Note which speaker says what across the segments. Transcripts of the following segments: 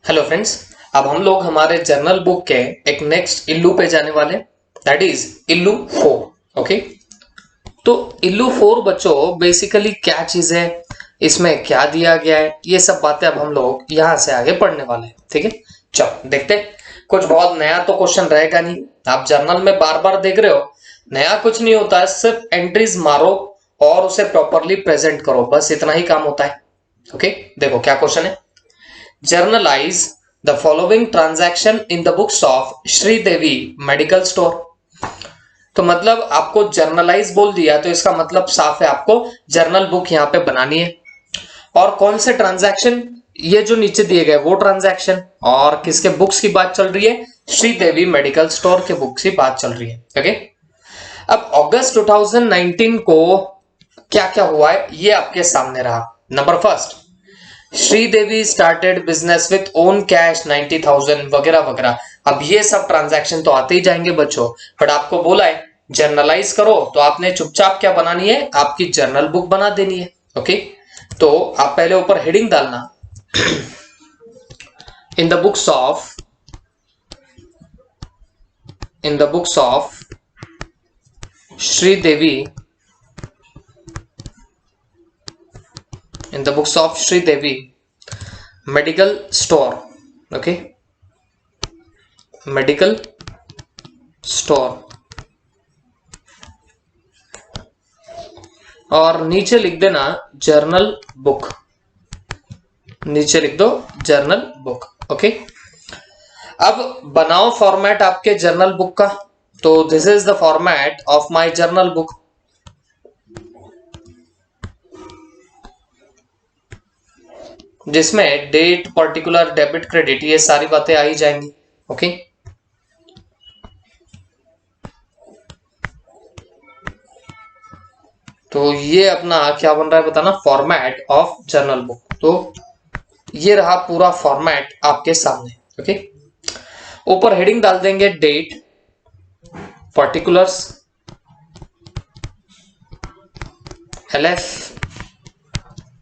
Speaker 1: Hello friends. अब हम लोग हमारे जर्नल बुक के एक नेक्स्ट इल्लू पे जाने वाले, दैट इज इल्लू 4। ओके, तो इल्लू 4 बच्चों बेसिकली क्या चीज है, इसमें क्या दिया गया है, ये सब बातें अब हम लोग यहां से आगे पढ़ने वाले हैं। ठीक है, चलो देखते हैं। कुछ बहुत नया तो क्वेश्चन रहेगा नहीं, आप जर्नल में बार बार देख रहे हो, नया कुछ नहीं होता है, सिर्फ एंट्रीज मारो और उसे प्रॉपरली प्रेजेंट करो, बस इतना ही काम होता है। ओके, देखो क्या क्वेश्चन है। Generalized the following transaction in the books of Sridevi medical store. तो मतलब आपको जर्नलाइज बोल दिया तो इसका मतलब साफ है, आपको जर्नल बुक यहां पे बनानी है। और कौन से ट्रांजैक्शन, ये जो नीचे दिए गए वो ट्रांजैक्शन, और किसके बुक्स की बात चल रही है, श्रीदेवी मेडिकल स्टोर के बुक्स की बात चल रही है। ओके, अब अगस्त 2019 को क्या क्या हुआ है ये आपके सामने रहा। Number first, Sridevi started business with own cash 90,000 वगैरह वगैरह। अब ये सब ट्रांजैक्शन तो आते ही जाएंगे बच्चों, बट आपको बोला है जर्नलाइज करो, तो आपने चुपचाप क्या बनानी है, आपकी जर्नल बुक बना देनी है। ओके, तो आप पहले ऊपर हेडिंग डालना, in the books of Sridevi, in the books of Sridevi medical store. Okay, medical store, और नीचे लिख देना जर्नल बुक, नीचे लिख दो जर्नल बुक। ओके, अब बनाओ फॉर्मेट आपके जर्नल बुक का। तो this is the format of my journal book. जिसमें डेट, पर्टिकुलर, डेबिट, क्रेडिट, ये सारी बातें आ ही जाएंगी। ओके, तो ये अपना क्या बन रहा है बताना, फॉर्मेट ऑफ जर्नल बुक। तो ये रहा पूरा फॉर्मेट आपके सामने। ओके, ऊपर हेडिंग डाल देंगे date, particulars, LF,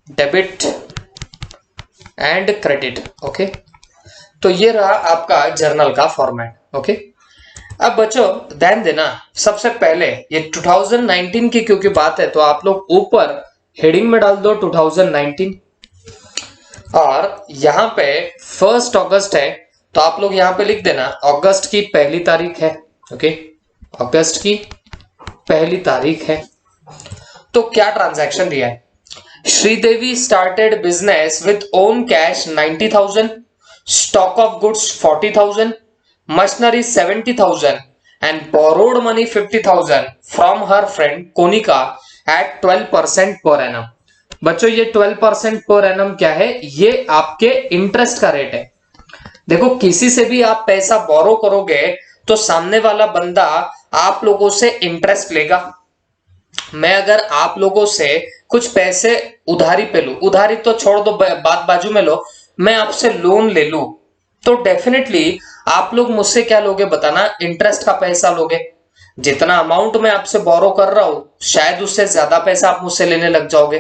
Speaker 1: debit and credit. Okay, तो ये रहा आपका जर्नल का फॉर्मेट। ओके, अब बच्चों ध्यान देना, सबसे पहले ये 2019 की क्योंकि बात है, तो आप लोग ऊपर हेडिंग में डाल दो 2019, और यहां पे 1 अगस्त है, तो आप लोग यहां पे लिख देना अगस्त की पहली तारीख है। ओके, अगस्त की पहली तारीख है। तो क्या ट्रांजैक्शन दिया है, Sridevi started business with own cash 90,000, stock of goods 40,000, machinery 70,000 and borrowed money 50,000 from her friend Konika at 12% per annum. बच्चों ये 12% पर एनम क्या है, ये आपके इंटरेस्ट का रेट है। देखो किसी से भी आप पैसा बोरो करोगे तो सामने वाला बंदा आप लोगों से इंटरेस्ट लेगा। मैं अगर आप लोगों से कुछ पैसे उधारी पे लूं, उधारी तो छोड़ दो, बात बाजू में लो, मैं आपसे लोन ले लूं, तो डेफिनेटली आप लोग मुझसे क्या लोगे बताना, इंटरेस्ट का पैसा लोगे। जितना अमाउंट मैं आपसे बोरो कर रहा हूं, शायद उससे ज्यादा पैसा आप मुझसे लेने लग जाओगे।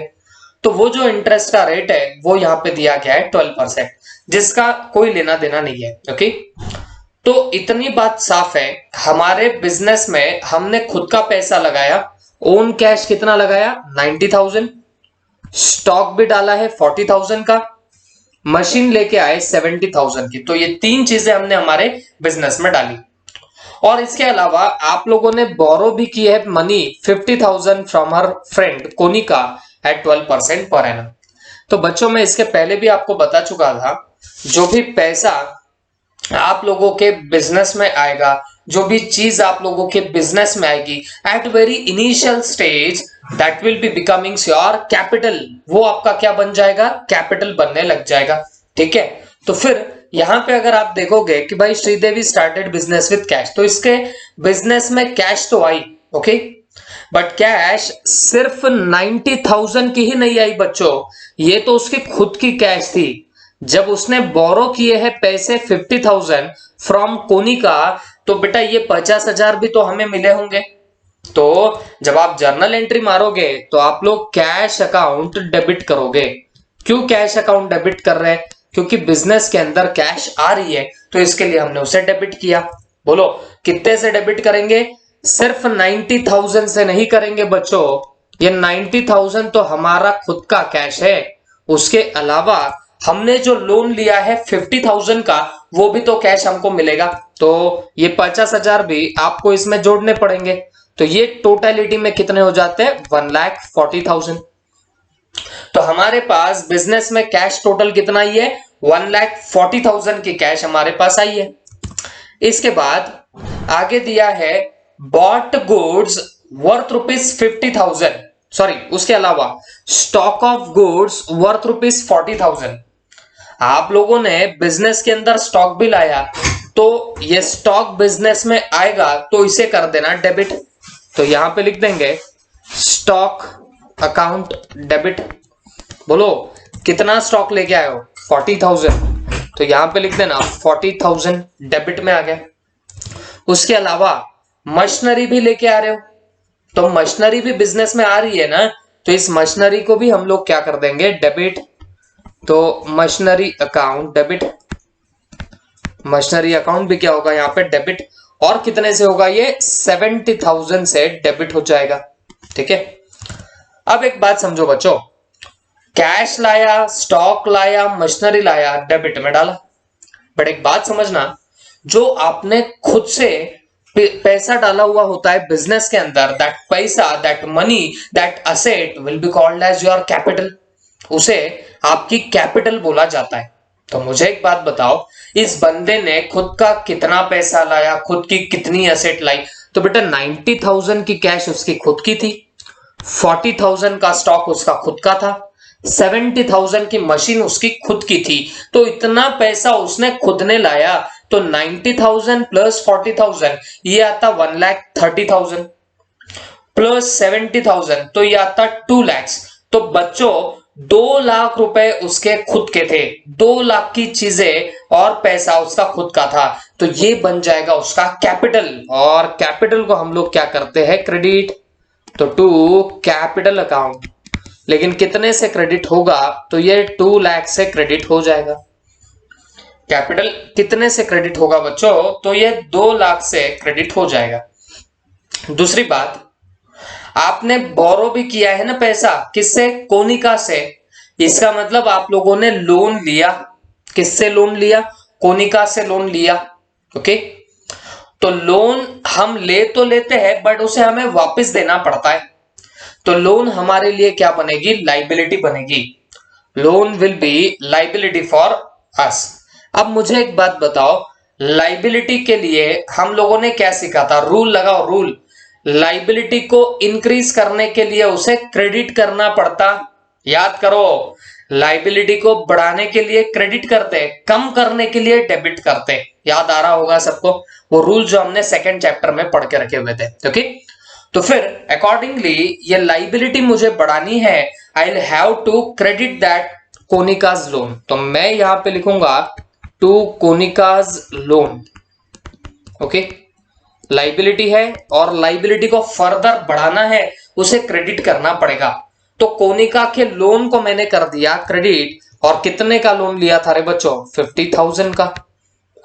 Speaker 1: तो वो जो इंटरेस्ट का रेट है वो यहाँ पे दिया गया है 12%, जिसका कोई लेना देना नहीं है। ओके, तो इतनी बात साफ है, हमारे बिजनेस में हमने खुद का पैसा लगाया, ओन कैश कितना लगाया 90,000, स्टॉक भी डाला है 40,000 का, मशीन लेके आए 70,000 की। तो ये तीन चीजें हमने हमारे बिजनेस में डाली, और इसके अलावा आप लोगों ने बोरो भी की है money 50,000 from her friend Konika at 12% per annum. तो बच्चों में इसके पहले भी आपको बता चुका था, जो भी पैसा आप लोगों के बिजनेस में आएगा, जो भी चीज आप लोगों के बिजनेस में आएगी at very initial stage, that will be becoming your capital. वो आपका क्या बन जाएगा, कैपिटल बनने लग जाएगा। ठीक है, तो फिर यहां पे अगर आप देखोगे कि भाई Sridevi started business with cash, तो इसके बिजनेस में कैश तो आई। ओके, बट कैश सिर्फ 90,000 की ही नहीं आई बच्चों, ये तो उसकी खुद की कैश थी। जब उसने बोरो किए हैं पैसे 50,000 फ्रॉम कोनिका, तो बेटा ये 50,000 भी तो हमें मिले होंगे। तो जब आप जर्नल एंट्री मारोगे तो आप लोग कैश अकाउंट डेबिट करोगे। क्यों कैश अकाउंट डेबिट कर रहे हैं, क्योंकि बिजनेस के अंदर कैश आ रही है तो इसके लिए हमने उसे डेबिट किया। बोलो कितने से डेबिट करेंगे? सिर्फ 90,000 से नहीं करेंगे बच्चों, ये 90,000 तो हमारा खुद का कैश है, उसके अलावा हमने जो लोन लिया है 50,000 का वो भी तो कैश हमको मिलेगा, तो ये 50,000 भी आपको इसमें जोड़ने पड़ेंगे। तो ये टोटलिटी में कितने हो जाते हैं? 1,40,000। तो हमारे पास बिजनेस में कैश टोटल कितना ही है? 1,40,000 की कैश हमारे पास आई है। इसके बाद आगे दिया है बॉट गुड्स वर्थ ₹50,000, सॉरी उसके अलावा स्टॉक ऑफ गुड्स वर्थ ₹40,000। आप लोगों ने बिजनेस के अंदर स्टॉक भी लाया तो ये स्टॉक बिजनेस में आएगा तो इसे कर देना डेबिट। तो यहां पे लिख देंगे स्टॉक अकाउंट डेबिट। बोलो कितना स्टॉक लेके आए हो? 40,000, तो यहां पे लिख देना 40,000 डेबिट में आ गया। उसके अलावा मशीनरी भी लेके आ रहे हो, तो मशीनरी भी बिजनेस में आ रही है ना, तो इस मशीनरी को भी हम लोग क्या कर देंगे? डेबिट। तो machinery account debit, machinery account भी क्या होगा यहाँ पे? डेबिट। और कितने से होगा ये? 70,000 से डेबिट हो जाएगा। ठीक है, अब एक बात समझो बच्चों, कैश लाया, स्टॉक लाया, मशीनरी लाया, डेबिट में डाला। बट एक बात समझना, जो आपने खुद से पैसा डाला हुआ होता है बिजनेस के अंदर, दैट पैसा, that money, that asset will be called as your capital, उसे आपकी कैपिटल बोला जाता है। तो मुझे एक बात बताओ, इस बंदे ने खुद का कितना पैसा लाया, खुद की कितनी असेट लाई? तो बेटा 90,000 की कैश उसकी खुद की थी, 40,000 का स्टॉक उसका खुद का था, 70,000 की मशीन उसकी खुद की थी। तो इतना पैसा उसने खुद ने लाया, तो 90,000 प्लस 40,000 ये आता 1,30,000 प्लस 70,000 तो ये आता 2 लाख। तो बच्चों 2 लाख रुपए उसके खुद के थे, 2 लाख की चीजें और पैसा उसका खुद का था, तो ये बन जाएगा उसका कैपिटल। और कैपिटल को हम लोग क्या करते हैं? क्रेडिट। तो टू कैपिटल अकाउंट, लेकिन कितने से क्रेडिट होगा? तो ये 2 लाख से क्रेडिट हो जाएगा। कैपिटल कितने से क्रेडिट होगा बच्चों? तो ये 2 लाख से क्रेडिट हो जाएगा। दूसरी बात, आपने बोरो भी किया है ना पैसा, किससे? कोनिका से। इसका मतलब आप लोगों ने लोन लिया। किससे लोन लिया? कोनिका से लोन लिया। ओके, तो लोन हम ले तो लेते हैं बट उसे हमें वापस देना पड़ता है, तो लोन हमारे लिए क्या बनेगी? लाइबिलिटी बनेगी। Loan will be liability for us. अब मुझे एक बात बताओ, लाइबिलिटी के लिए हम लोगों ने क्या सीखा था? रूल लगाओ, रूल। लाइबिलिटी को इंक्रीज करने के लिए उसे क्रेडिट करना पड़ता। याद करो, लाइबिलिटी को बढ़ाने के लिए क्रेडिट करते, कम करने के लिए डेबिट करते। याद आ रहा होगा सबको वो रूल जो हमने सेकंड चैप्टर में पढ़ के रखे हुए थे। ओके, तो फिर अकॉर्डिंगली ये लाइबिलिटी मुझे बढ़ानी है, I will have to credit that Konika's loan. तो मैं यहां पे लिखूंगा to Konika's loan. Okay, liability है और लाइबिलिटी को फर्दर बढ़ाना है, उसे क्रेडिट करना पड़ेगा। तो कोनिका के लोन को मैंने कर दिया क्रेडिट, और कितने का लोन लिया था रे बच्चों? 50,000 का।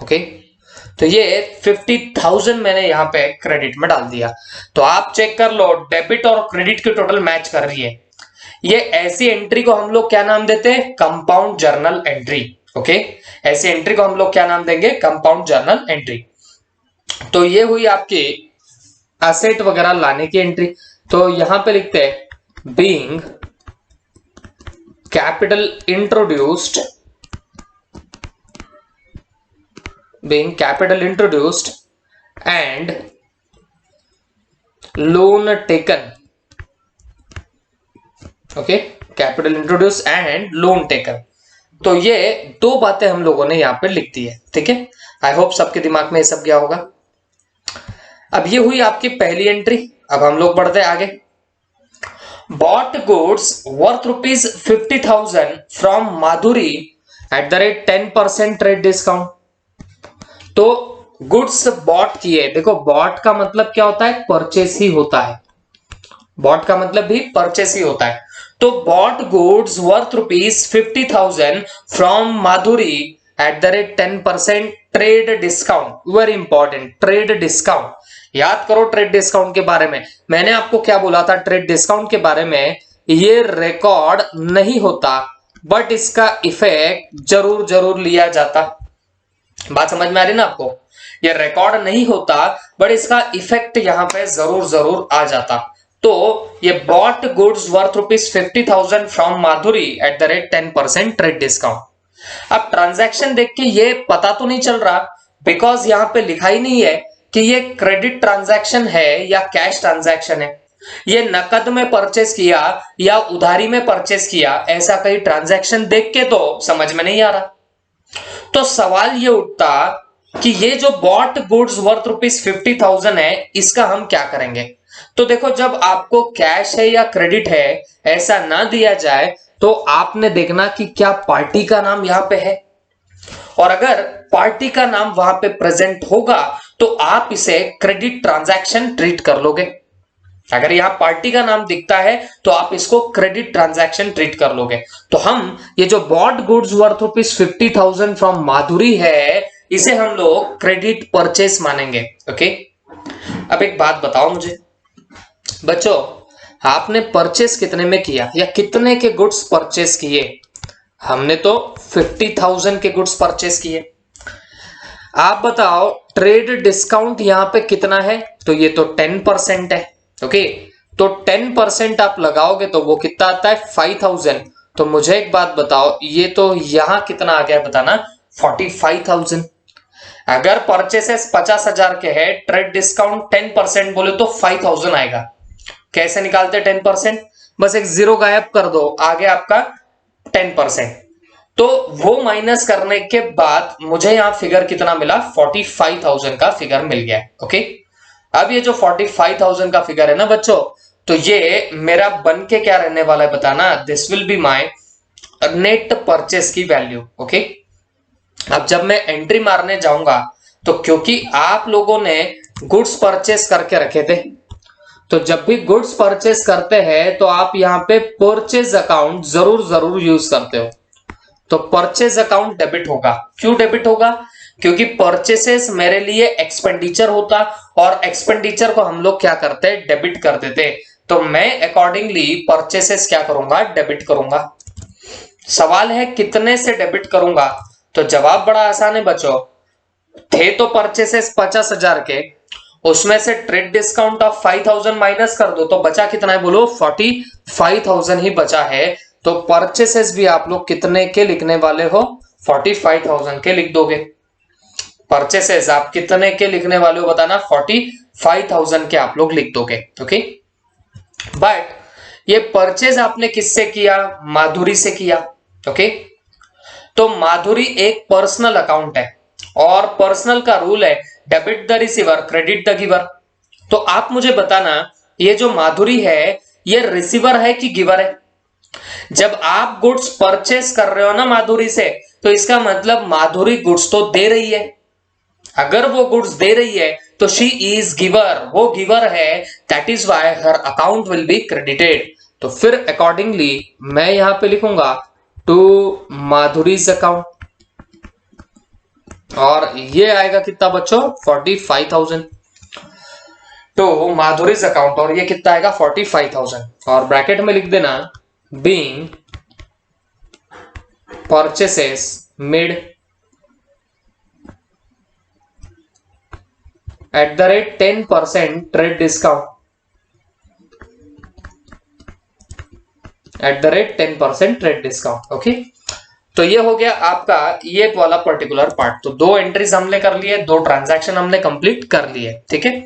Speaker 1: ओके, तो ये 50,000 मैंने यहां पे क्रेडिट में डाल दिया। तो आप चेक कर लो, डेबिट और क्रेडिट की टोटल मैच कर रही है। ये ऐसी एंट्री को हम लोग क्या नाम देते हैं? Compound journal entry. ओके, ऐसी एंट्री को हम लोग क्या नाम देंगे? Compound journal entry. तो ये हुई आपकी एसेट वगैरह लाने की एंट्री। तो यहां पे लिखते हैं being capital introduced, being capital introduced and loan taken. Okay, capital introduced and loan taken. तो ये दो बातें हम लोगों ने यहां पे लिख दी है। ठीक है, आई होप सबके दिमाग में ये सब गया होगा। अब ये हुई आपकी पहली एंट्री। अब हम लोग बढ़ते हैं आगे। Bought goods worth ₹50,000 from Madhuri eight the rate 10% trade discount. तो गुड्स बॉट किए। देखो बॉट का मतलब क्या होता है? परचेस ही होता है। बॉट का मतलब भी परचेस ही होता है। तो bought goods worth ₹50,000 from Madhuri eight the rate 10% trade discount. Very important, trade discount. याद करो ट्रेड डिस्काउंट के बारे में मैंने आपको क्या बोला था। ट्रेड डिस्काउंट के बारे में ये रिकॉर्ड नहीं होता बट इसका इफेक्ट जरूर जरूर लिया जाता। बात समझ में आ रही ना आपको? ये रिकॉर्ड नहीं होता बट इसका इफेक्ट यहां पे जरूर जरूर आ जाता। तो ये bought goods worth ₹50,000 from Madhuri eight the rate 10% trade discount. अब ट्रांजैक्शन देख के ये पता तो नहीं चल रहा बिकॉज यहां पे लिखा ही नहीं है कि ये क्रेडिट ट्रांजैक्शन है या कैश ट्रांजैक्शन है, ये नकद में परचेस किया या उधारी में परचेस किया, ऐसा कई ट्रांजैक्शन देख के तो समझ में नहीं आ रहा। तो सवाल ये उठता कि ये जो बॉट गुड्स वर्थ ₹50,000 है इसका हम क्या करेंगे। तो देखो जब आपको कैश है या क्रेडिट है ऐसा ना दिया जाए तो आपने देखना कि क्या पार्टी का नाम यहां पे है, और अगर पार्टी का नाम वहां पे प्रेजेंट होगा तो आप इसे क्रेडिट ट्रांजैक्शन ट्रीट कर लोगे। अगर यहां पार्टी का नाम दिखता है तो आप इसको क्रेडिट ट्रांजैक्शन ट्रीट कर लोगे। तो हम ये जो बॉट गुड्स वर्थ ₹50,000 फ्रॉम माधुरी है इसे हम लोग क्रेडिट परचेस मानेंगे। ओके, अब एक बात बताओ मुझे बच्चों, आपने परचेस कितने में किया या कितने के गुड्स परचेस किए? हमने तो 50,000 के गुड्स परचेस किए। आप बताओ ट्रेड डिस्काउंट यहां पे कितना है? तो ये तो 10% है। ओके, तो 10% आप लगाओगे तो वो कितना आता है? 5,000। तो मुझे एक बात बताओ, ये तो यहां कितना आ गया बताना? 45,000। अगर परचेसेस 50,000 के है, ट्रेड डिस्काउंट 10% बोले तो 5,000 आएगा। कैसे निकालते 10%? बस एक जीरो गायब कर दो, आगे आपका 10%। तो वो माइनस करने के बाद मुझे यहां फिगर कितना मिला? 45,000 का फिगर मिल गया। ओके, अब ये जो 45,000 का फिगर है ना बच्चों, तो ये मेरा बन के क्या रहने वाला है बताना? This will be my net purchase की वैल्यू। ओके, अब जब मैं एंट्री मारने जाऊंगा तो क्योंकि आप लोगों ने गुड्स परचेस करके रखे थे, तो जब भी गुड्स परचेस करते हैं तो आप यहां पे परचेज अकाउंट जरूर जरूर यूज करते हो। तो परचेज अकाउंट डेबिट होगा। क्यों डेबिट होगा? क्योंकि परचेसेस मेरे लिए एक्सपेंडिचर होता और एक्सपेंडिचर को हम लोग क्या करते हैं? डेबिट कर देते। तो मैं अकॉर्डिंगली परचेसेस क्या करूंगा? डेबिट करूंगा। सवाल है कितने से डेबिट करूंगा? तो जवाब बड़ा आसान है बच्चों। थे तो परचेसेस 50,000 के, उसमें से ट्रेड डिस्काउंट ऑफ 5,000 माइनस कर दो तो बचा कितना है? बोलो 45,000 ही बचा है। तो परचेसेस भी आप लोग कितने के लिखने वाले हो? 45,000 के लिख दोगे। परचेसेस आप कितने के लिखने वाले हो बताना? 45,000 के आप लोग लिख दोगे। ओके, बट ये परचेज आपने किससे किया? माधुरी से किया। ओके, तो माधुरी एक पर्सनल अकाउंट है और पर्सनल का रूल है debit the receiver credit the giver. तो आप मुझे बताना ये जो माधुरी है ये रिसीवर है कि गिवर है? जब आप गुड्स परचेस कर रहे हो ना माधुरी से, तो इसका मतलब माधुरी गुड्स तो दे रही है। अगर वो गुड्स दे रही है तो शी इज गिवर, वो गिवर है, that is why her account will be credited. तो फिर अकॉर्डिंगली मैं यहां पे लिखूंगा टू माधुरीज अकाउंट, और ये आएगा कितना बच्चों? 45,000 टू माधुरीज अकाउंट, और ये कितना आएगा? 45,000। और ब्रैकेट में लिख देना being purchases made at the rate 10% trade discount, eight the rate 10% trade discount. Okay, तो ये हो गया आपका ये वाला पर्टिकुलर पार्ट। तो दो एंट्रीज हमने कर लिए, दो ट्रांजैक्शन हमने कंप्लीट कर लिए। ठीक है,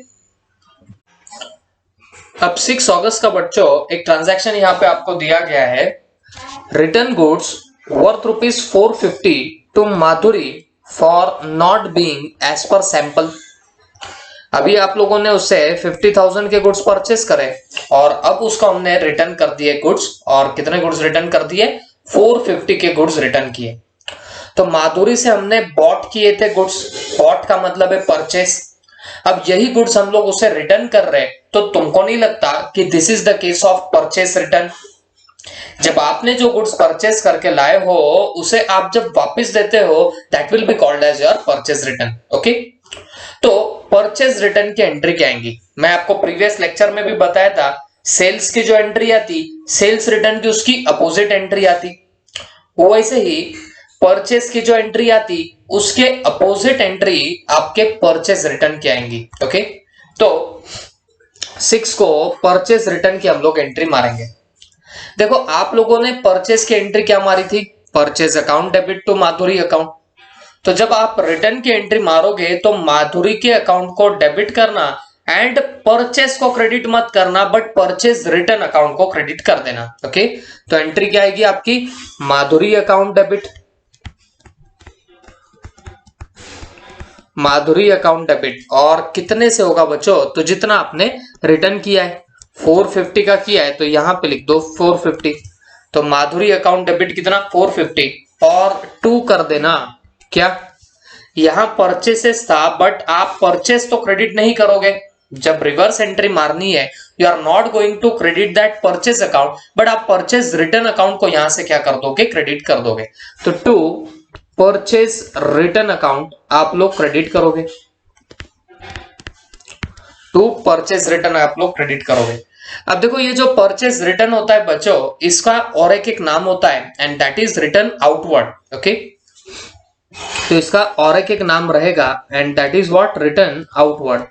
Speaker 1: अब 6 अगस्त का बच्चों एक ट्रांजैक्शन यहां पे आपको दिया गया है। Return goods worth ₹450 to Madhuri for not being as per sample. अभी आप लोगों ने उससे 50,000 के गुड्स परचेस करे और अब उसको हमने रिटर्न कर दिए गुड्स, और कितने गुड्स रिटर्न कर दिए? 450 के गुड्स रिटर्न किए। तो माधुरी से हमने बॉट किए थे गुड्स, बॉट का मतलब है परचेस। अब यही गुड्स हम लोग उसे रिटर्न कर रहे हैं, तो तुमको नहीं लगता कि this is the case of purchase return? जब आपने जो गुड्स परचेस करके लाए हो उसे आप जब वापस देते हो that will be called as your purchase return. Okay, तो परचेस रिटर्न की एंट्री क्या आएंगी, मैं आपको प्रीवियस लेक्चर में भी बताया था, सेल्स की जो एंट्री आती, सेल्स रिटर्न की उसकी अपोजिट एंट्री आती, वैसे ही परचेस की जो एंट्री आती उसके अपोजिट एंट्री आपके परचेस रिटर्न की आएंगी। ओके, तो 6 को परचेस रिटर्न की हम लोग एंट्री मारेंगे। देखो आप लोगों ने परचेस की एंट्री क्या मारी थी, purchase account debit to Madhuri account. तो जब आप रिटर्न की एंट्री मारोगे तो माधुरी के अकाउंट को डेबिट करना एंड परचेस को क्रेडिट मत करना, बट परचेस रिटर्न अकाउंट को क्रेडिट कर देना। ओके, तो एंट्री क्या आएगी आपकी, माधुरी अकाउंट डेबिट, माधुरी अकाउंट डेबिट, और कितने से होगा बच्चों, तो जितना आपने रिटर्न किया है 450 का किया है तो यहां पे लिख दो 450, तो माधुरी अकाउंट डेबिट कितना 450 और 2 कर देना, क्या यहां परचेसेस था बट आप परचेस तो क्रेडिट नहीं करोगे, जब रिवर्स एंट्री मारनी है you are not going to credit that purchase account, but आप परचेस रिटर्न अकाउंट को यहां से क्या कर दोगे, क्रेडिट कर दोगे। तो टू परचेस रिटर्न अकाउंट आप लोग क्रेडिट करोगे, टू परचेस रिटर्न आप लोग क्रेडिट करोगे। अब देखो ये जो परचेस रिटर्न होता है बच्चों, इसका और एक नाम होता है and that is return outward. Okay, तो इसका और एक नाम रहेगा and that is what, return outward.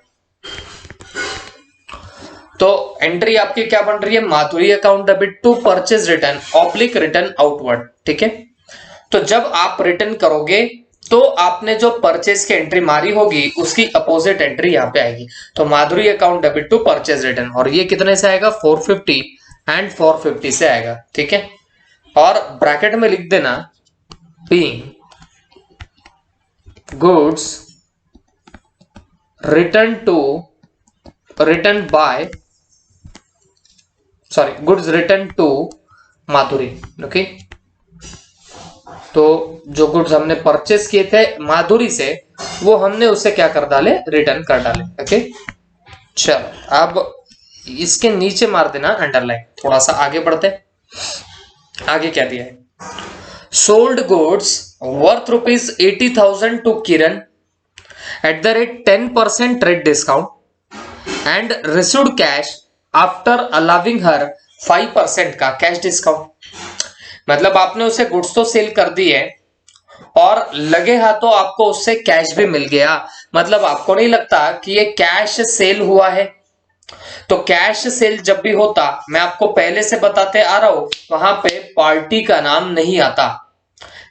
Speaker 1: तो एंट्री आपकी क्या बन रही है, Madhuri account debit to purchase return oblique return outward. ठीक है, तो जब आप रिटर्न करोगे तो आपने जो परचेज की एंट्री मारी होगी उसकी अपोजिट एंट्री यहाँ पे आएगी, तो Madhuri account debit to purchase return, और ये कितने से आएगा 450 एंड 450 से आएगा। ठीक है, और ब्रैकेट में लिख देना being goods return by goods return to Madhuri. Okay, तो जो गुड्स हमने परचेस किए थे माधुरी से वो हमने उसे क्या कर डाले, रिटर्न कर डाले। ओके, चलो अब इसके नीचे मार देना अंडरलाइन। थोड़ा सा आगे बढ़ते, आगे क्या दिया है, sold goods worth ₹80,000 to Kiran at the rate 10% trade discount and received cash after allowing her 5% का कैश डिस्काउंट। मतलब आपने उसे गुड्स तो सेल कर दी है और लगे हाथों आपको उससे कैश भी मिल गया, मतलब आपको नहीं लगता कि ये कैश सेल हुआ है। तो कैश सेल जब भी होता, मैं आपको पहले से बताते आ रहा हूं, वहां पे पार्टी का नाम नहीं आता,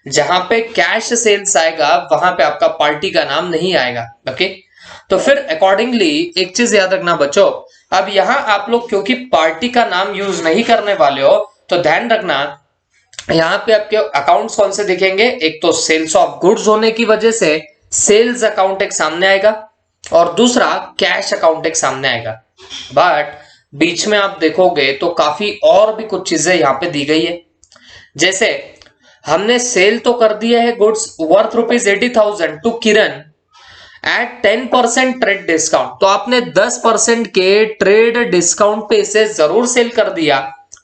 Speaker 1: जहां पे कैश सेल्स आएगा वहां पे आपका पार्टी का नाम नहीं आएगा। ओके, तो फिर अकॉर्डिंगली एक चीज याद रखना बच्चों, अब यहां आप लोग क्योंकि पार्टी का नाम यूज नहीं करने वाले हो तो ध्यान रखना यहां पे आपके अकाउंट्स कौन से दिखेंगे, एक तो सेल्स ऑफ गुड्स होने की वजह से सेल्स अकाउंट एक सामने आएगा और दूसरा कैश अकाउंट एक सामने आएगा, बट बीच में आप देखोगे तो काफी और भी कुछ चीजें यहां पे दी गई है। जैसे हमने सेल तो कर दिया है goods worth ₹80,000 to Kiran at 10% trade discount, तो आपने 10% के ट्रेड डिस्काउंट पे इसे जरूर सेल कर दिया,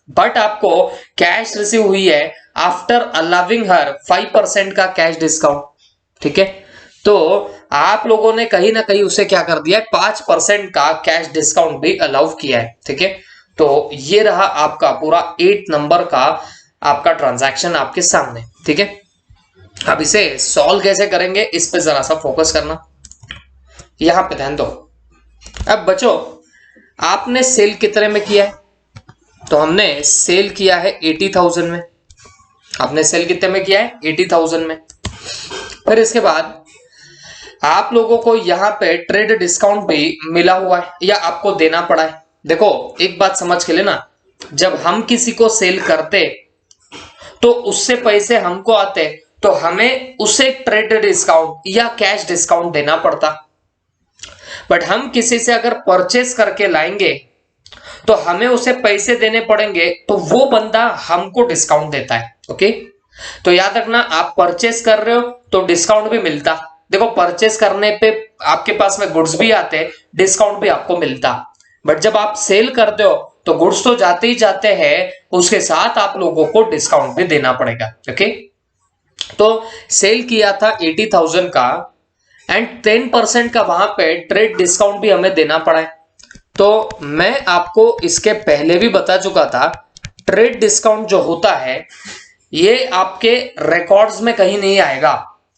Speaker 1: बट आपको कैश रिसीव हुई है आफ्टर अलाउिंग हर 5% का कैश डिस्काउंट। ठीक है, तो आप लोगों ने कहीं ना कहीं उसे क्या कर दिया है, 5% का कैश डिस्काउंट भी अलाउ किया है। ठीक है, तो ये रहा आपका पूरा 8 नंबर का आपका ट्रांजैक्शन आपके सामने। ठीक है, अब इसे सॉल्व कैसे करेंगे इस पे जरा सा फोकस करना, यहां पे ध्यान दो। अब बच्चों आपने सेल कितने में किया है, तो हमने सेल किया है 80,000 में, आपने सेल कितने में किया है 80,000 में। फिर इसके बाद आप लोगों को यहां पे ट्रेड डिस्काउंट भी मिला हुआ है या आपको देना पड़ा है। देखो एक बात समझ के लेना, जब हम किसी को सेल करते तो उससे पैसे हमको आते तो हमें उसे ट्रेड डिस्काउंट या कैश डिस्काउंट देना पड़ता, बट हम किसी से अगर परचेस करके लाएंगे तो हमें उसे पैसे देने पड़ेंगे, तो वो बंदा हमको डिस्काउंट देता है। ओके, तो याद रखना आप परचेस कर रहे हो तो डिस्काउंट भी मिलता। देखो परचेस करने पे आपके पास में गुड्स भी आते, डिस्काउंट भी आपको मिलता, बट जब आप सेल करते हो तो गुड्स तो जाते ही जाते हैं, उसके साथ आप लोगों को डिस्काउंट भी देना पड़ेगा। ओके, तो सेल किया था 80,000 का एंड 10% का वहां पे ट्रेड डिस्काउंट भी हमें देना पड़ा है। तो मैं आपको इसके पहले भी बता चुका था, ट्रेड डिस्काउंट जो होता है ये आपके रिकॉर्ड्स में कहीं नहीं आएगा,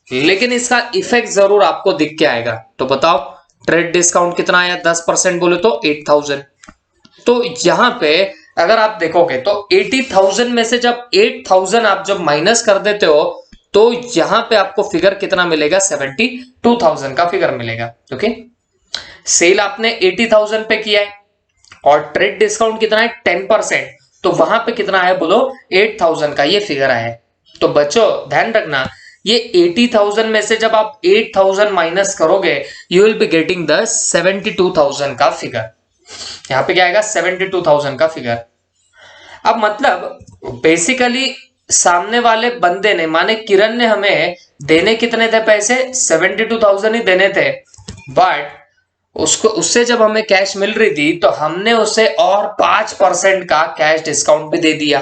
Speaker 1: लेकिन इसका इफेक्ट जरूर आपको दिख के आएगा। तो बताओ ट्रेड डिस्काउंट कितना आया, 10% बोले तो 8,000। तो यहां पे अगर आप देखोगे तो 80,000 में से जब 8,000 आप जब माइनस कर देते हो तो यहां पे आपको फिगर कितना मिलेगा, 72,000 का फिगर मिलेगा। ओके, सेल आपने 80,000 पे किया है और ट्रेड डिस्काउंट कितना है 10%, तो वहां पे कितना है बोलो, 8,000 का ये फिगर आया है। तो बच्चों ध्यान रखना, ये 80,000 में से जब आप 8,000 माइनस करोगे you will be getting the 72,000 का फिगर। यहां पे क्या आएगा, 72,000 का फिगर। अब मतलब बेसिकली सामने वाले बंदे ने, माने किरण ने हमें देने कितने थे पैसे, 72,000 ही देने थे, बट उसको उससे जब हमें कैश मिल रही थी तो हमने उसे और 5% का कैश डिस्काउंट भी दे दिया।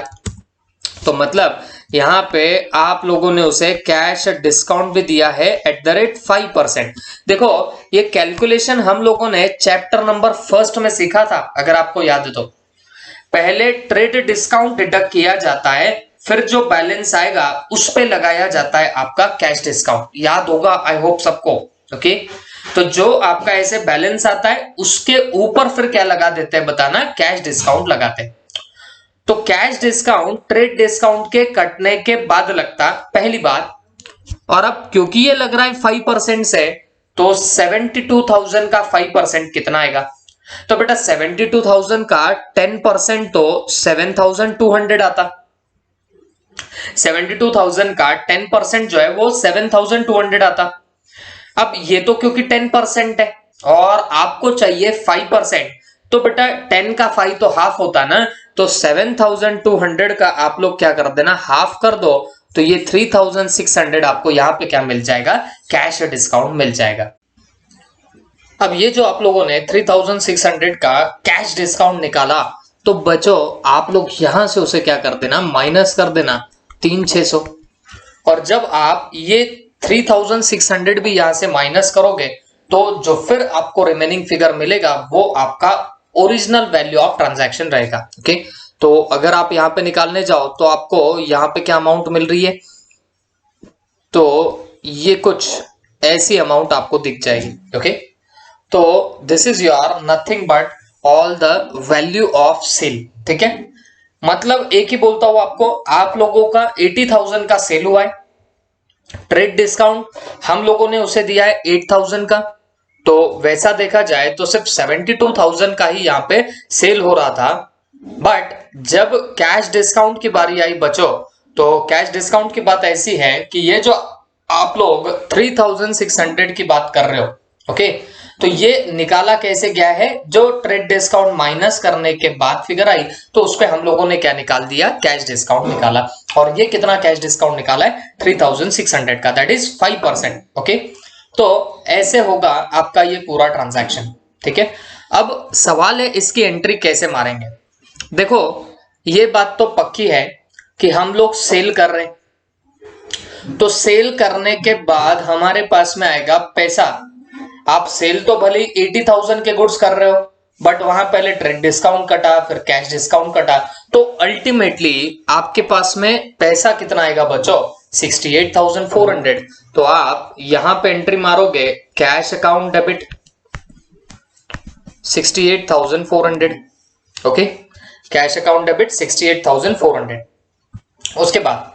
Speaker 1: तो मतलब यहां पे आप लोगों ने उसे कैश डिस्काउंट भी दिया है एट द रेट 5%। देखो ये कैलकुलेशन हम लोगों ने चैप्टर नंबर 1 में सीखा था, अगर आपको याद है तो। पहले ट्रेड डिस्काउंट डिडक्ट किया जाता है, फिर जो बैलेंस आएगा उस पे लगाया जाता है आपका कैश डिस्काउंट। याद होगा आई होप सबको। ओके, तो जो आपका ऐसे बैलेंस आता है उसके ऊपर फिर क्या लगा देते हैं बताना, कैश डिस्काउंट लगाते हैं। तो कैश डिस्काउंट ट्रेड डिस्काउंट के कटने के बाद लगता पहली बात, और अब क्योंकि ये लग रहा है 5% से, तो 72,000 का 5% कितना आएगा, तो बेटा 72,000 का 10% तो 7,200 आता। 72,000 का 10% जो है वो 7,200 आता। अब ये तो क्योंकि 10% है और आपको चाहिए 5%, तो बेटा 10 का 5 तो हाफ होता ना, तो 7,200 का आप लोग क्या कर देना, हाफ कर दो, तो ये 3,600 आपको यहां पे क्या मिल जाएगा, कैश डिस्काउंट मिल जाएगा। अब ये जो आप लोगों ने 3,600 का कैश डिस्काउंट निकाला, तो बच्चों आप लोग यहां से उसे क्या कर देना, माइनस कर देना 3,600। और जब आप ये 3,600 भी यहां से माइनस करोगे तो जो फिर आपको रिमेनिंग फिगर मिलेगा वो आपका ओरिजिनल वैल्यू ऑफ ट्रांजैक्शन रहेगा। ओके, तो अगर आप यहां पे निकालने जाओ तो आपको यहां पे क्या अमाउंट मिल रही है, तो ये कुछ ऐसी अमाउंट आपको दिख जाएगी। ओके, तो this is your nothing but all the value of sale. ठीक है, मतलब एक ही बोलता हूं आपको, आप लोगों का 80,000 का सेल हुआ है, ट्रेड डिस्काउंट हम लोगों ने उसे दिया है 8,000 का, तो वैसा देखा जाए तो सिर्फ 72,000 का ही यहाँ पे सेल हो रहा था। बट जब कैश डिस्काउंट की बारी आई बच्चों, तो कैश डिस्काउंट की बात ऐसी है कि ये जो आप लोग 3,600 की बात कर रहे हो, ओके, तो ये निकाला कैसे गया है, जो ट्रेड डिस्काउंट माइनस करने के बाद फिगर आई तो उस पे हम लोगों ने क्या निकाल दिया, कैश डिस्काउंट निकाला। और ये कितना कैश डिस्काउंट निकाला है, 3,600 का, दैट इज 5%। ओके, तो ऐसे होगा आपका ये पूरा ट्रांजैक्शन। ठीक है, अब सवाल है इसकी एंट्री कैसे मारेंगे। देखो ये बात तो पक्की है कि हम लोग सेल कर रहे हैं, तो सेल करने के बाद हमारे पास में आएगा पैसा। आप सेल तो भले 80,000 के गुड्स कर रहे हो, बट वहां पहले ट्रेड डिस्काउंट कटा, फिर कैश डिस्काउंट कटा, तो अल्टीमेटली आपके पास में पैसा कितना आएगा बच्चों, 68,400। तो आप यहां पे एंट्री मारोगे, cash account debit 68,400। Okay, cash account debit 68,400। उसके बाद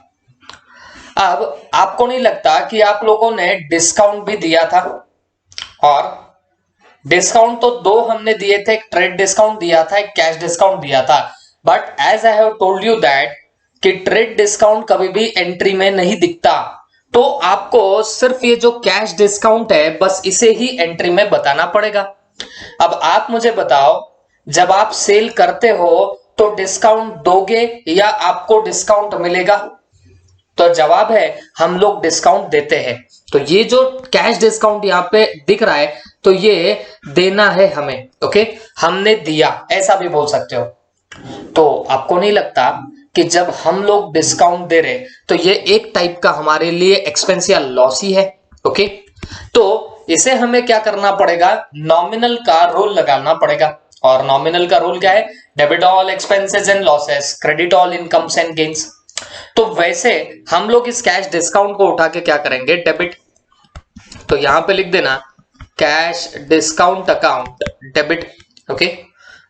Speaker 1: अब आपको नहीं लगता कि आप लोगों ने डिस्काउंट भी दिया था, और डिस्काउंट तो दो हमने दिए थे, एक ट्रेड डिस्काउंट दिया था, एक कैश डिस्काउंट दिया था। But as I have told you that कि ट्रेड डिस्काउंट कभी भी एंट्री में नहीं दिखता, तो आपको सिर्फ ये जो कैश डिस्काउंट है बस इसे ही एंट्री में बताना पड़ेगा। अब आप मुझे बताओ, जब आप सेल करते हो तो डिस्काउंट दोगे या आपको डिस्काउंट मिलेगा, तो जवाब है हम लोग डिस्काउंट देते हैं। तो ये जो कैश डिस्काउंट यहाँ पे दिख रहा है तो ये देना है हमें। ओके, हमने दिया ऐसा भी बोल सकते हो। तो आपको नहीं लगता कि जब हम लोग डिस्काउंट दे रहे तो ये एक टाइप का हमारे लिए एक्सपेंस या लॉस ही है? ओके, तो इसे हमें क्या करना पड़ेगा, नॉमिनल का रूल लगाना पड़ेगा। और नॉमिनल का रूल क्या है, debit all expenses and losses, credit all incomes and gains. तो वैसे हम लोग इस कैश डिस्काउंट को उठा के क्या करेंगे, डेबिट। तो यहां पे लिख देना cash discount account debit. Okay,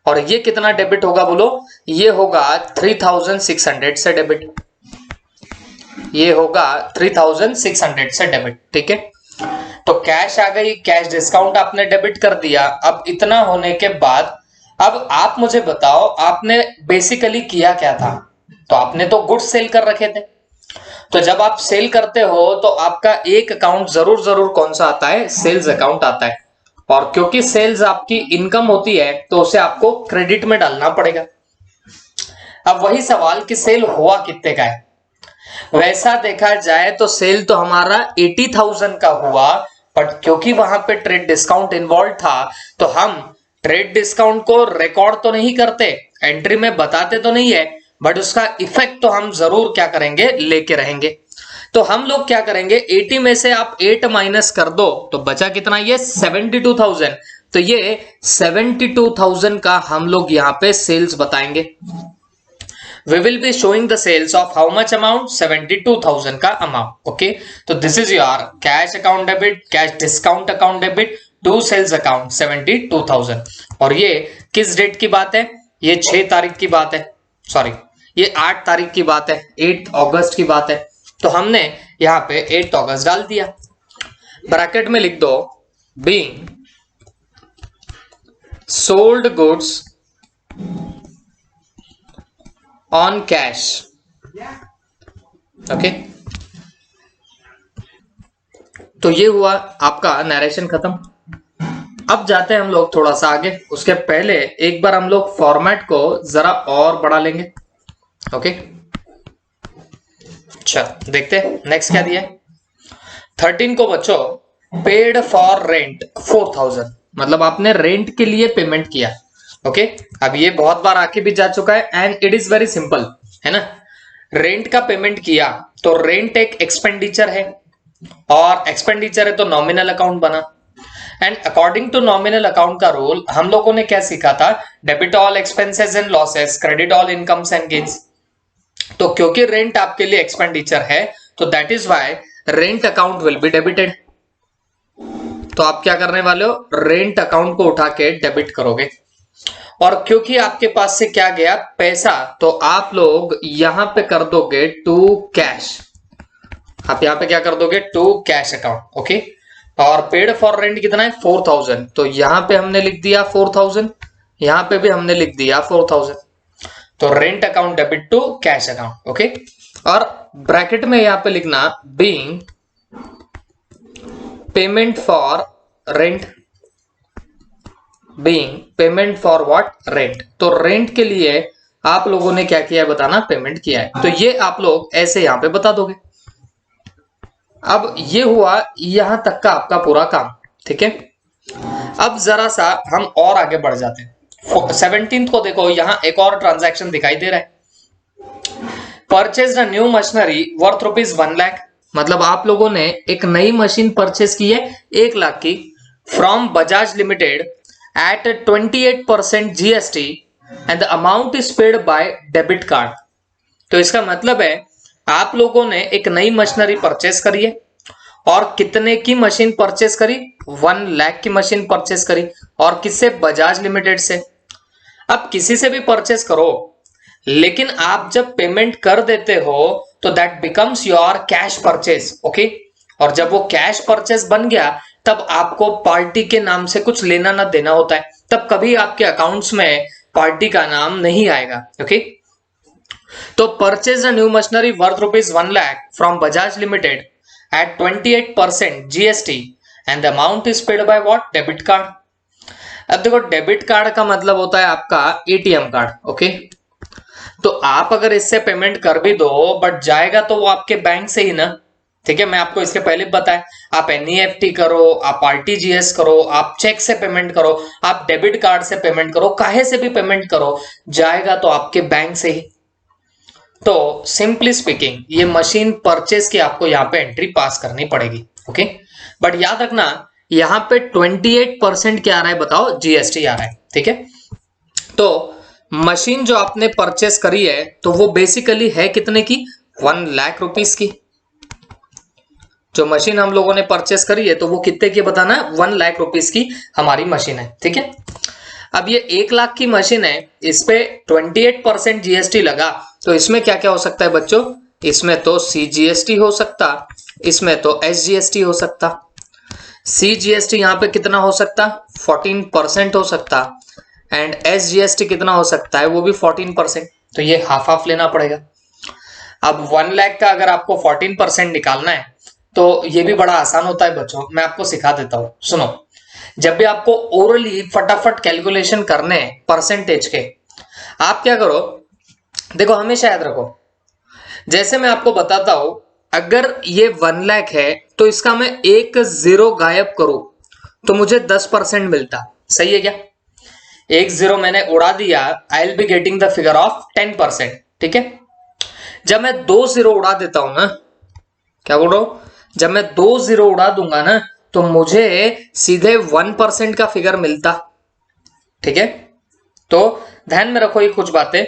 Speaker 1: और ये कितना डेबिट होगा बोलो, ये होगा 3600 से डेबिट, ये होगा 3600 से डेबिट। ठीक है, तो कैश आ गई, कैश डिस्काउंट आपने डेबिट कर दिया। अब इतना होने के बाद अब आप मुझे बताओ आपने बेसिकली किया क्या था। तो आपने तो गुड्स सेल कर रखे थे। तो जब आप सेल करते हो तो आपका एक अकाउंट जरूर कौन सा आता है, सेल्स अकाउंट आता है। और क्योंकि सेल्स आपकी इनकम होती है तो उसे आपको क्रेडिट में डालना पड़ेगा। अब वही सवाल कि सेल हुआ कितने का है। वैसा देखा जाए तो सेल तो हमारा 80,000 का हुआ, बट क्योंकि वहां पे ट्रेड डिस्काउंट इन्वॉल्व था तो हम ट्रेड डिस्काउंट को रिकॉर्ड तो नहीं करते, एंट्री में बताते तो नहीं है, बट उसका इफेक्ट तो हम जरूर क्या करेंगे, लेके रहेंगे। तो हम लोग क्या करेंगे, 80 में से आप 8 माइनस कर दो तो बचा कितना, ये 72,000। तो ये 72,000 का हम लोग यहाँ पे सेल्स बताएंगे। We will be showing the sales of how much amount, 72,000 का अमाउंट। ओके, तो this is your cash account debit, cash discount account debit to sales account 72,000। और ये किस डेट की बात है, ये 6 तारीख की बात है, सॉरी ये 8 तारीख की बात है, 8 अगस्त की बात है। तो हमने यहाँ पे 8 अगस्त डाल दिया। ब्रैकेट में लिख दो being sold goods on cash. Okay, तो ये हुआ आपका नरेशन खत्म। अब जाते हैं हम लोग थोड़ा सा आगे, उसके पहले एक बार हम लोग फॉर्मेट को जरा और बढ़ा लेंगे। ओके, अच्छा देखते हैं नेक्स्ट क्या दिया है। 13 को बच्चों पेड फॉर रेंट 4,000, मतलब आपने रेंट के लिए पेमेंट किया। ओके, अब ये बहुत बार आके भी जा चुका है and it is very simple, है ना। रेंट का पेमेंट किया तो रेंट एक एक्सपेंडिचर है, और एक्सपेंडिचर है तो नॉमिनल अकाउंट बना। And according to nominal account का रूल हम लोगों ने क्या सीखा था, debit all expenses and losses, credit all incomes and gains. तो क्योंकि रेंट आपके लिए एक्सपेंडिचर है तो that is why rent account will be debited. तो आप क्या करने वाले हो, रेंट अकाउंट को उठा के डेबिट करोगे। और क्योंकि आपके पास से क्या गया, पैसा, तो आप लोग यहां पे कर दोगे टू कैश। आप यहां पे क्या कर दोगे, टू कैश अकाउंट। ओके, और पेड फॉर रेंट कितना है, 4,000। तो यहां पे हमने लिख दिया 4,000, यहां पे भी हमने लिख दिया 4,000। तो rent account debit to cash account. Okay, और ब्रैकेट में यहां पे लिखना being payment for rent, being payment for what, rent. तो रेंट के लिए आप लोगों ने क्या किया है बताना, पेमेंट किया है। तो ये आप लोग ऐसे यहां पे बता दोगे। अब ये हुआ यहां तक का आपका पूरा काम। ठीक है, अब जरा सा हम और आगे बढ़ जाते हैं। 17 को देखो, यहां एक और ट्रांजैक्शन दिखाई दे रहा है, purchase a new machinery worth ₹1 lakh. मतलब आप लोगों ने एक नई मशीन परचेज की है 1 लाख की, from Bajaj limited at 28% GST and the amount is paid by debit card। तो इसका मतलब है आप लोगों ने एक नई मशीनरी परचेस करी है, और कितने की मशीन परचेस करी, 1 लाख की मशीन परचेस करी, और किससे, बजाज लिमिटेड से। अब किसी से भी परचेस करो, लेकिन आप जब पेमेंट कर देते हो तो that becomes your cash purchase. Okay, और जब वो कैश परचेस बन गया तब आपको पार्टी के नाम से कुछ लेना ना देना होता है, तब कभी आपके अकाउंट्स में पार्टी का नाम नहीं आएगा। ओके, तो purchase a new machinery worth ₹1 lakh from Bajaj limited at 28% GST and the amount is paid by what, debit card. अब देखो, डेबिट कार्ड का मतलब होता है आपका एटीएम कार्ड। ओके, तो आप अगर इससे पेमेंट कर भी दो बट जाएगा तो वो आपके बैंक से ही ना, ठीक है, मैं आपको इसके पहले बताया, आप एनईएफटी करो, आप आरटीजीएस करो, आप चेक से पेमेंट करो, आप डेबिट कार्ड से पेमेंट करो, काहे से भी पेमेंट करो, जाएगा तो आपके बैंक से ही। तो सिंपली स्पीकिंग ये मशीन परचेज की आपको यहाँ पे एंट्री पास करनी पड़ेगी। ओके, बट याद रखना यहाँ पे 28% क्या आ रहा है बताओ, जीएसटी आ रहा है। ठीक है, तो मशीन जो आपने परचेस करी है तो वो बेसिकली है कितने की, 1 लाख रुपीस की। जो मशीन हम लोगों ने परचेस करी है तो वो कितने की बताना, 1 लाख रुपीस की हमारी मशीन है। ठीक है, अब ये 1 लाख की मशीन है, इस पे 28% जीएसटी लगा, तो इसमें क्या क्या हो सकता है बच्चों, इसमें तो सीजीएसटी हो सकता, इसमें तो एसजीएसटी हो सकता। सीजीएसटी यहाँ पे कितना हो सकता, 14% हो सकता, एंड एसजीएसटी कितना हो सकता है, वो भी 14%। तो ये हाफ हाफ लेना पड़ेगा। अब 1 लाख का अगर आपको 14% निकालना है तो ये भी बड़ा आसान होता है बच्चों, मैं आपको सिखा देता हूं। सुनो, जब भी आपको ओरली फटाफट कैलकुलेशन करने हैं परसेंटेज के, आप क्या करो, देखो हमेशा याद रखो, जैसे मैं आपको बताता हूं, अगर ये 1 लाख है तो इसका मैं एक जीरो गायब करूं तो मुझे 10% मिलता। सही है क्या, एक जीरो मैंने उड़ा दिया, I will be getting the figure of 10%। ठीक है, जब मैं 2 जीरो उड़ा देता हूं ना, क्या बोल रहा हूं, जब मैं 2 जीरो उड़ा दूंगा ना तो मुझे सीधे 1% का फिगर मिलता। ठीक है, तो ध्यान में रखो ये कुछ बातें।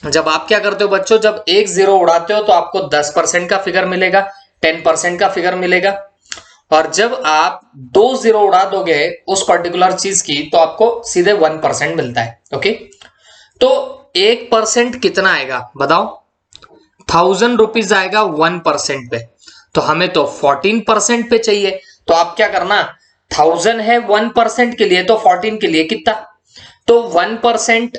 Speaker 1: जब आप क्या करते हो बच्चों, जब एक जीरो उड़ाते हो तो आपको 10% का फिगर मिलेगा, 10% का फिगर मिलेगा, और जब आप 2 जीरो उड़ा दोगे उस पर्टिकुलर चीज की तो आपको सीधे 1% मिलता है। ओके, तो 1% कितना आएगा बताओ, 1000 रुपीज आएगा 1% पे, तो हमें तो 14% पे चाहिए। तो आप क्या करना, 1000 है 1% के लिए, तो 14 के लिए कितना, तो 1%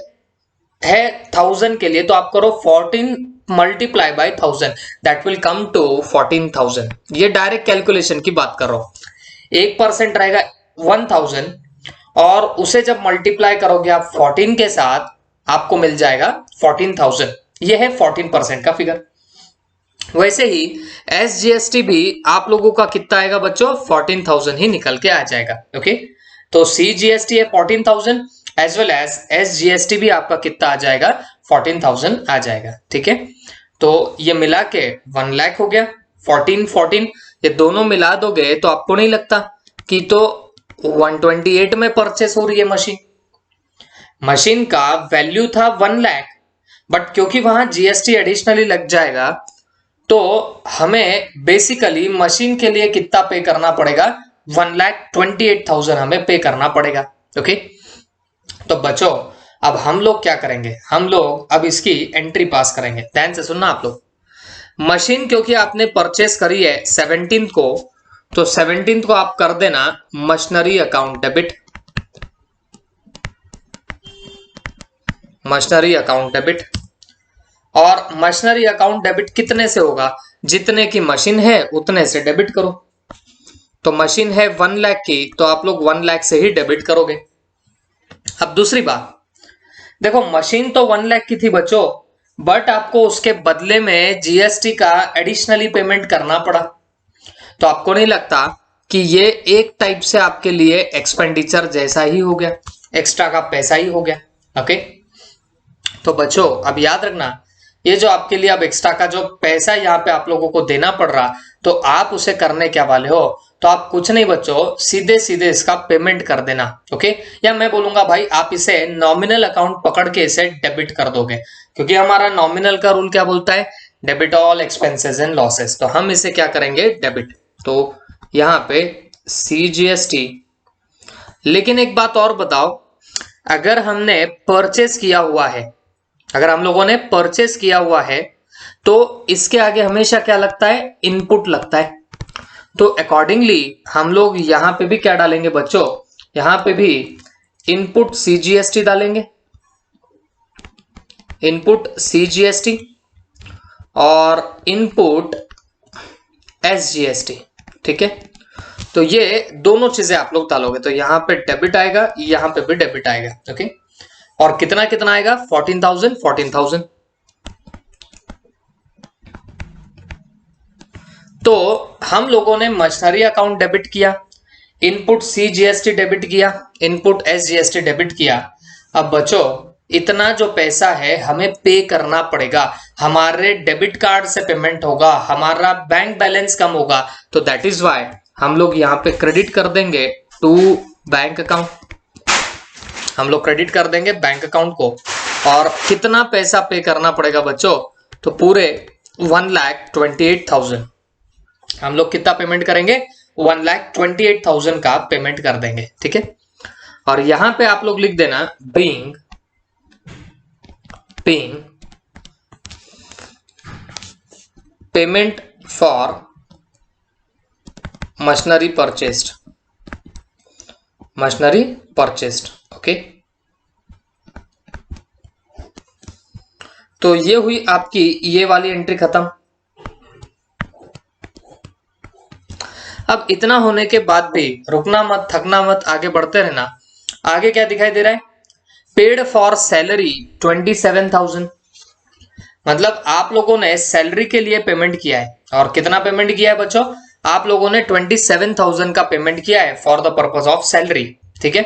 Speaker 1: है 1000 के लिए, तो आप करो 14 multiply by 1000, that will come to 14,000। ये डायरेक्ट कैलकुलेशन की बात कर रहा हूं। 1% रहेगा 1000, और उसे जब मल्टीप्लाई करोगे आप 14 के साथ, आपको मिल जाएगा 14,000। ये है 14% का फिगर। वैसे ही एसजीएसटी भी आप लोगों का कितना आएगा बच्चों, 14,000 ही निकल के आ जाएगा। ओके, तो सीजीएसटी है 14,000, एज वेल एज एसजीएसटी भी आपका कितना आ जाएगा, 14,000 आ जाएगा। ठीक है, तो ये मिला के 1 लाख हो गया, 14 ये दोनों मिला दोगे तो आपको नहीं लगता कि तो 128 में परचेस हो रही है मशीन। मशीन का वैल्यू था 1 लाख, बट क्योंकि वहां जीएसटी एडिशनली लग जाएगा तो हमें बेसिकली मशीन के लिए कितना पे करना पड़ेगा, 1,28,000 हमें पे करना पड़ेगा। ओके, तो बच्चों अब हम लोग क्या करेंगे, हम लोग अब इसकी एंट्री पास करेंगे। ध्यान से सुनना आप लोग, मशीन क्योंकि आपने परचेस करी है 17 को, तो 17 को आप कर देना machinery account debit, machinery account debit. और मशीनरी अकाउंट डेबिट कितने से होगा, जितने की मशीन है उतने से डेबिट करो। तो मशीन है 1 लाख की, तो आप लोग 1 लाख से ही डेबिट करोगे। अब दूसरी बात देखो, मशीन तो 1 लाख की थी बच्चों, बट आपको उसके बदले में जीएसटी का एडिशनली पेमेंट करना पड़ा। तो आपको नहीं लगता कि ये एक टाइप से आपके लिए एक्सपेंडिचर जैसा ही हो गया, एक्स्ट्रा का पैसा ही हो गया। ओके, तो बच्चों अब याद रखना, ये जो आपके लिए अब एक्स्ट्रा का जो पैसा यहाँ पे आप लोगों को देना पड़ रहा, तो आप उसे करने क्या वाले हो, तो आप कुछ नहीं बच्चों, सीधे सीधे इसका पेमेंट कर देना। ओके, या मैं बोलूंगा भाई आप इसे नॉमिनल अकाउंट पकड़ के इसे डेबिट कर दोगे, क्योंकि हमारा नॉमिनल का रूल क्या बोलता है, debit all expenses and losses. तो हम इसे क्या करेंगे, डेबिट। तो यहाँ पे सीजीएसटी। लेकिन एक बात और बताओ, अगर हमने परचेस किया हुआ है, अगर हम लोगों ने परचेस किया हुआ है, तो इसके आगे हमेशा क्या लगता है, इनपुट लगता है। तो अकॉर्डिंगली हम लोग यहां पे भी क्या डालेंगे बच्चों, यहां पे भी इनपुट सीजीएसटी डालेंगे, इनपुट सीजीएसटी और इनपुट एसजीएसटी। ठीक है, तो ये दोनों चीजें आप लोग डालोगे, तो यहां पे डेबिट आएगा, यहां पे भी डेबिट आएगा। ओके, और कितना कितना आएगा, 14,000 14,000। तो हम लोगों ने मशीनरी अकाउंट डेबिट किया, इनपुट CGST डेबिट किया, इनपुट SGST डेबिट किया। अब बच्चों इतना जो पैसा है हमें पे करना पड़ेगा, हमारे डेबिट कार्ड से पेमेंट होगा, हमारा बैंक बैलेंस कम होगा, तो दैट इज वाई हम लोग यहाँ पे क्रेडिट कर देंगे टू बैंक अकाउंट, हम लोग क्रेडिट कर देंगे बैंक अकाउंट को। और कितना पैसा पे करना पड़ेगा बच्चों, तो पूरे 1,28,000 हम लोग कितना पेमेंट करेंगे, 1,28,000 का पेमेंट कर देंगे, ठीक है। और यहां पे आप लोग लिख देना being payment for machinery purchased, okay. तो ये हुई आपकी ये वाली एंट्री खत्म। अब इतना होने के बाद भी रुकना मत, थकना मत, आगे बढ़ते रहना। आगे क्या दिखाई दे रहा है, पेड फॉर सैलरी 27,000, मतलब आप लोगों ने सैलरी के लिए पेमेंट किया है। और कितना पेमेंट किया है बच्चों, आप लोगों ने 27,000 का पेमेंट किया है for the purpose of salary, ठीक है।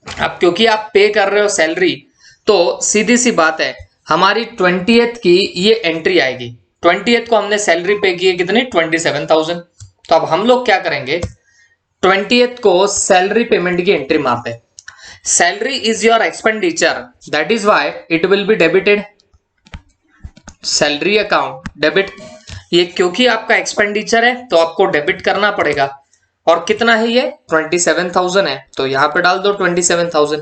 Speaker 1: अब क्योंकि आप पे कर रहे हो सैलरी, तो सीधी सी बात है हमारी 20th की ये एंट्री आएगी। 20th को हमने सैलरी पे की है कितनी, 27,000। तो अब हम लोग क्या करेंगे, 20th को सैलरी पेमेंट की एंट्री मारते हैं। Salary is your expenditure, that is why it will be debited, salary account debit. ये क्योंकि आपका एक्सपेंडिचर है तो आपको डेबिट करना पड़ेगा। और कितना है ये, 27,000 है, तो यहां पे डाल दो 27,000।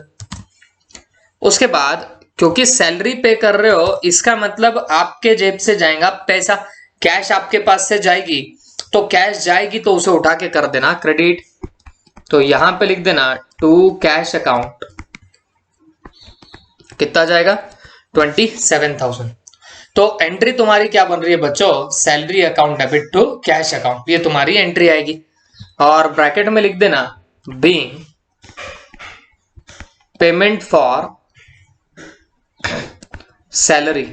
Speaker 1: उसके बाद क्योंकि सैलरी पे कर रहे हो, इसका मतलब आपके जेब से जाएगा पैसा, कैश आपके पास से जाएगी, तो कैश जाएगी तो उसे उठा के कर देना क्रेडिट। तो यहां पे लिख देना टू कैश अकाउंट, कितना जाएगा, 27,000। तो एंट्री तुम्हारी क्या बन रही है बच्चों, salary account debit to cash account, ये तुम्हारी एंट्री आएगी। और ब्रैकेट में लिख देना being payment for salary,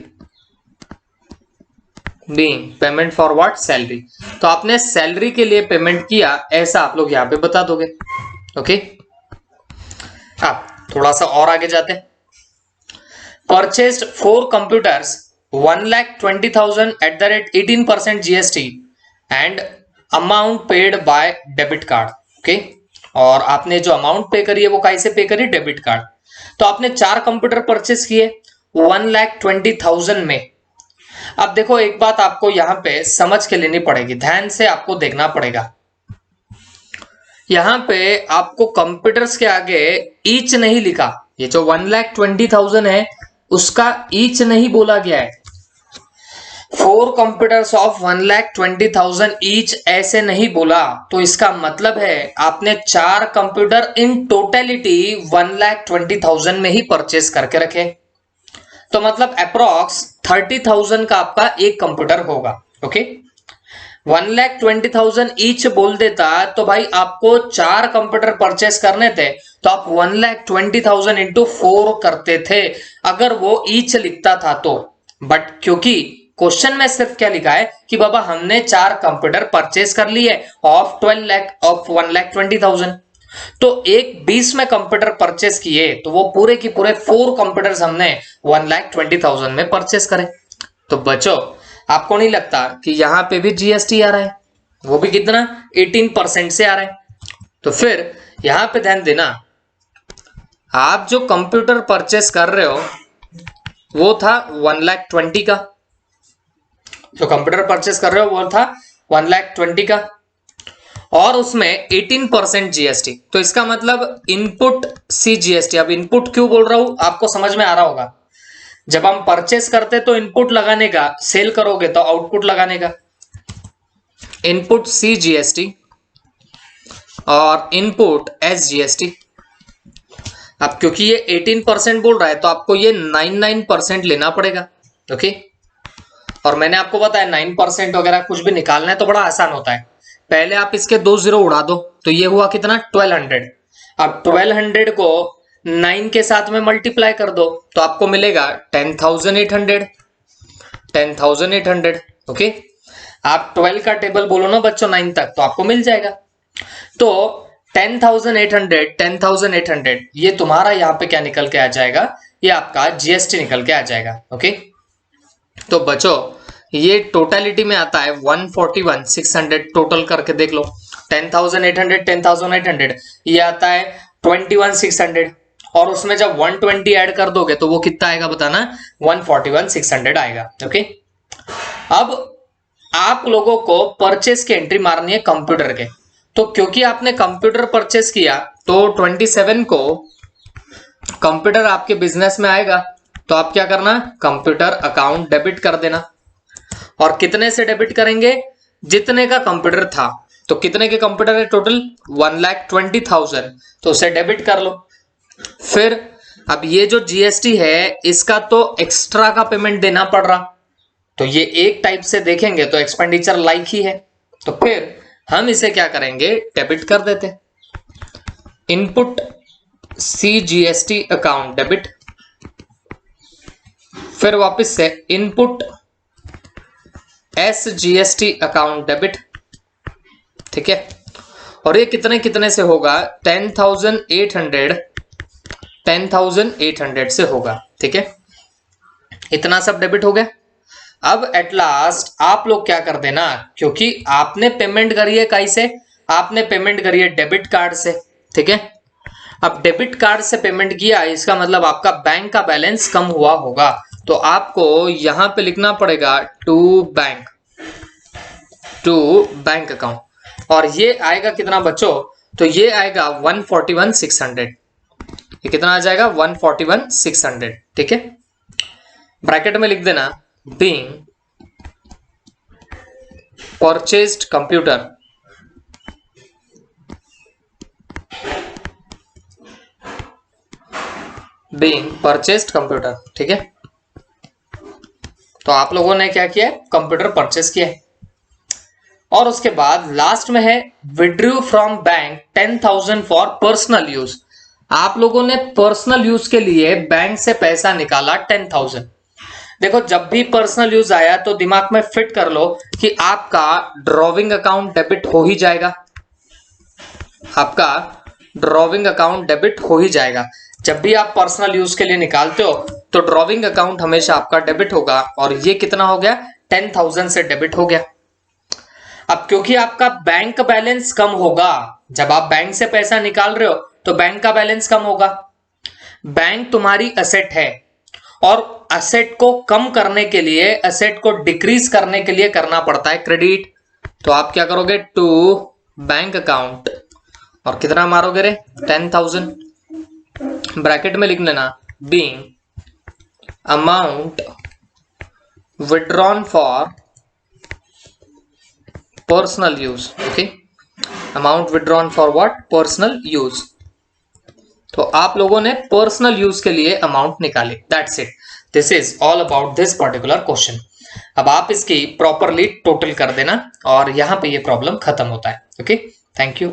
Speaker 1: being payment for what, salary. तो आपने सैलरी के लिए पेमेंट किया, ऐसा आप लोग यहां पे बता दोगे, ओके। अब थोड़ा सा और आगे जाते हैं। Purchased 4 computers 1,20,000 eight the rate 18% GST and amount paid by debit card, okay. और आपने जो अमाउंट पे करी है वो कैसे पे करी, डेबिट कार्ड। तो आपने 4 कंप्यूटर परचेस किए 1,20,000 में। अब देखो एक बात आपको यहां पे समझ के लेनी पड़ेगी, ध्यान से आपको देखना पड़ेगा। यहां पे आपको कंप्यूटर्स के आगे ईच नहीं लिखा, ये जो 1,20,000 है उसका ईच नहीं बोला गया है। 4 कंप्यूटर्स ऑफ 1,20,000 ईच ऐसे नहीं बोला, तो इसका मतलब है आपने 4 कंप्यूटर इन टोटलिटी 1,20,000 में ही परचेस करके रखे। तो मतलब अप्रोक्स 30,000 का आपका एक कंप्यूटर होगा, ओके। 1,20,000 ईच बोल देता तो भाई आपको 4 कंप्यूटर परचेस करने थे, तो आप 1,20,000 इंटू 4 करते थे अगर वो ईच लिखता था तो। बट क्योंकि क्वेश्चन में सिर्फ क्या लिखा है कि बाबा हमने 4 कंप्यूटर परचेस कर लिए ऑफ 1,20,000, तो एक 20 में कंप्यूटर परचेस किए तो वो पूरे की पूरे 4 कंप्यूटर्स हमने 1,20,000 में परचेस करे। तो बच्चों आपको नहीं लगता कि यहां पे भी GST आ रहा है, वो भी कितना 18% से आ रहा है। तो फिर यहां पे ध्यान देना, आप जो कंप्यूटर परचेस कर रहे हो वो था 1,20,000 का, जो कंप्यूटर परचेस कर रहे हो वो था 1,20,000 का, और उसमें 18% GST। तो इसका मतलब इनपुट CGST। अब इनपुट क्यों बोल रहा हूं आपको समझ में आ रहा होगा, जब हम परचेस करते तो इनपुट लगाने का, सेल करोगे तो आउटपुट लगाने का, इनपुट CGST और इनपुट SGST। अब क्योंकि ये 18% बोल रहा है तो आपको ये 99% लेना पड़ेगा, ओके। और मैंने आपको बताया 9% वगैरह कुछ भी निकालना है तो बड़ा आसान होता है, पहले आप इसके 2 जीरो उड़ा दो, तो ये हुआ कितना 1,200। अब 1,200 को 9 के साथ में मल्टीप्लाई कर दो तो आपको मिलेगा 10,800, 10,800, ओके। आप 12 का टेबल बोलो ना बच्चों 9 तक, तो आपको मिल जाएगा। तो 10,800 ये तुम्हारा यहाँ पे क्या निकल के आ जाएगा, ये आपका जीएसटी निकल के आ जाएगा। ओके, तो बच्चों ये टोटलिटी में आता है 141,600, टोटल करके देख लो 10,800 ये आता है 21,600, और उसमें जब 120 ऐड कर दोगे तो वो कितना आएगा बताना, 141,600 आएगा। ओके, अब आप लोगों को परचेस की एंट्री मारनी है कंप्यूटर के, तो क्योंकि आपने कंप्यूटर परचेस किया तो 27 को कंप्यूटर आपके बिजनेस में आएगा, तो आप क्या करना, कंप्यूटर अकाउंट डेबिट कर देना। और कितने से डेबिट करेंगे, जितने का कंप्यूटर था, तो कितने के कंप्यूटर है टोटल 1,20,000, तो उसे डेबिट कर लो। फिर अब ये जो जीएसटी है इसका तो एक्स्ट्रा का पेमेंट देना पड़ रहा, तो ये एक टाइप से देखेंगे तो एक्सपेंडिचर लाइक ही है, तो फिर हम इसे क्या करेंगे, डेबिट कर देते। इनपुट CGST अकाउंट डेबिट, फिर वापस से इनपुट SGST अकाउंट डेबिट, ठीक है। और ये कितने कितने से होगा, 10,800 से होगा, ठीक है। इतना सब डेबिट हो गया। अब एट लास्ट आप लोग क्या कर देना, क्योंकि आपने पेमेंट करी है कैसे, आपने पेमेंट करी है डेबिट कार्ड से, ठीक है। अब डेबिट कार्ड से पेमेंट किया, इसका मतलब आपका बैंक का बैलेंस कम हुआ होगा, तो आपको यहां पे लिखना पड़ेगा टू बैंक अकाउंट, और ये आएगा कितना बच्चों, तो ये आएगा 141,600, ये कितना आ जाएगा 141,600, ठीक है। ब्रैकेट में लिख देना being purchased computer ठीक है। तो आप लोगों ने क्या किया, कंप्यूटर परचेस किया, और उसके बाद लास्ट में है withdrew from bank 10,000 for personal use. आप लोगों ने पर्सनल यूज के लिए बैंक से पैसा निकाला 10,000। देखो जब भी पर्सनल यूज आया तो दिमाग में फिट कर लो कि आपका ड्रॉविंग अकाउंट डेबिट हो ही जाएगा, आपका ड्रॉविंग अकाउंट डेबिट हो ही जाएगा। जब भी आप पर्सनल यूज के लिए निकालते हो तो ड्रॉविंग अकाउंट हमेशा आपका डेबिट होगा, और ये कितना हो गया, 10,000 से डेबिट हो गया। अब क्योंकि आपका बैंक बैलेंस कम होगा, जब आप बैंक से पैसा निकाल रहे हो तो बैंक का बैलेंस कम होगा। बैंक तुम्हारी असेट है, और असेट को कम करने के लिए, असेट को डिक्रीज करने के लिए करना पड़ता है क्रेडिट। तो आप क्या करोगे, टू बैंक अकाउंट, और कितना मारोगे रे, 10,000। ब्रैकेट में लिख लेना being amount withdrawn for personal use, okay, amount withdrawn for what, personal use. तो आप लोगों ने पर्सनल यूज के लिए अमाउंट निकाली, that's it. This is all about this particular question. अब आप इसकी प्रॉपरली टोटल कर देना, और यहां पे ये प्रॉब्लम खत्म होता है। Okay, thank you.